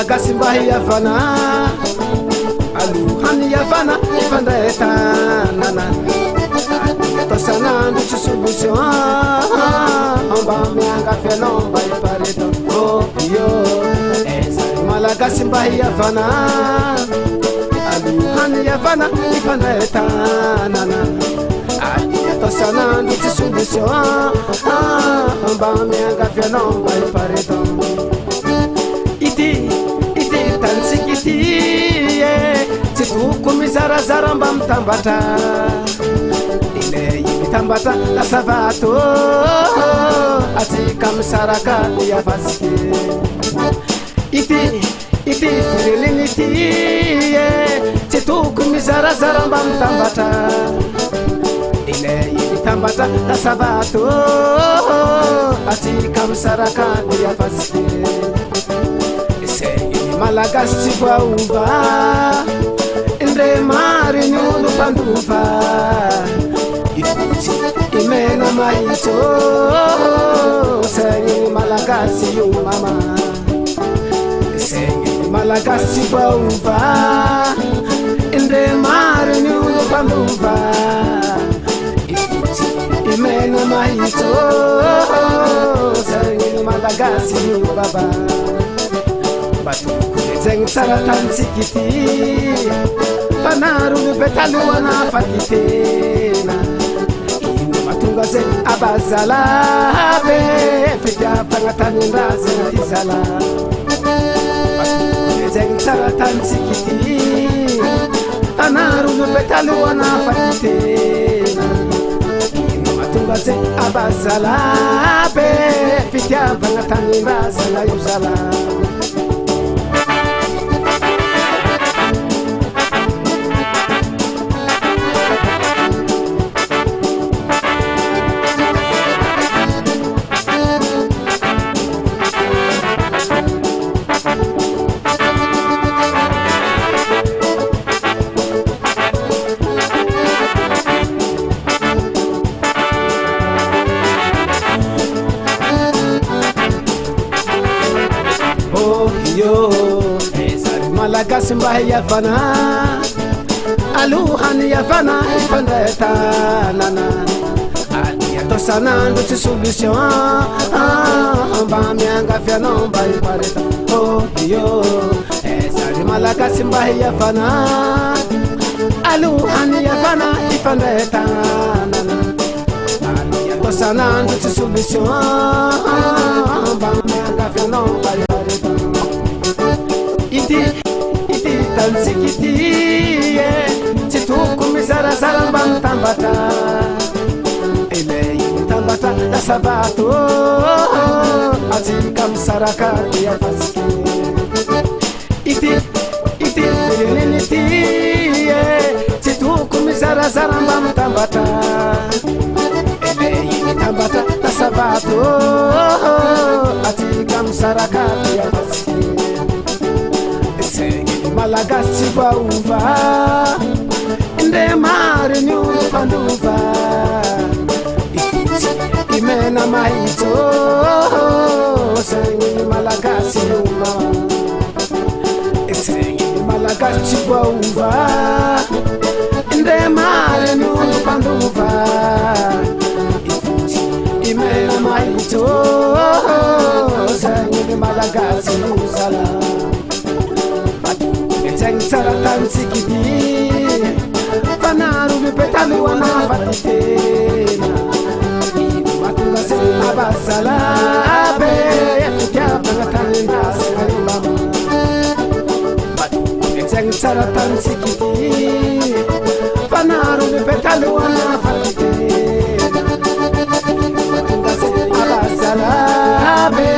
malagasy mba hiavana alohany hiavana ifandraitanana atao sanandro tsy solution mba miangafianao mba hipareta yo ezary malagasy mba hiavana alohany hiavana ifandraitanana atao sanandro tsy solution mba miangafianao mba hipareta ity tantsiky ity tsy toko mizarazara mba mitambatra ilay mitambatra lasa vato atsika misaraka iavasiky ity fireneny ity tsy toko mizarazara mba mitambatra ilay mitambatra lasa vato atsika misaraka iavasiky malagasy tsy voaova indre mariny olo mpandova ifotsy imena mahitso saigny malagasy io mama saigny malagasy tsy voaova indre mariny olo mpandova ifotsy imena mahitso saigny malagasy io baba zegny tsara tantsiky ity fanaro mibetaloana fatitena ino matonga zegny abazala be fitiavagna tanindrazana ty zala zegny tsara tantsiky ity fanaro mibetaloana fatitena ino matonga zegny abazala be fitiavagna tanindrazana io zala malagasy mba hiavana alohany hiavana ifandraitanana atao sanandro tsy solution mba miangafianao mba hipareta yo ezary malagasy mba hiavana alohany hiavana ifandraitanana atao sanandro tsy solution mba miangafianao mba hipareta ity tantsiky ity tsy toko mizarazara mba mitambatra ilay mitambatra lasa vato atsika misaraka iavasiky ity fireneny ity tsy toko mizarazara mba mitambatra ilay mitambatra lasa vato atsika misaraka iavasiky malagasy tsy voaova indre mariny olo mpandova ifotsy imena mahitso saigny malagasy oma saigny malagasy tsy voaova indre mariny olo mpandova ifotsy imena mahitso saigny malagasy ozala zegny tsara tantsiky ity fanaro mipetaloana fatitena ino matonga zegny abazala be fitiavagna tanindrasana io mama zegny tsara tantsiky ity fanaro mipetaloana fatitena matonga zegny abazala be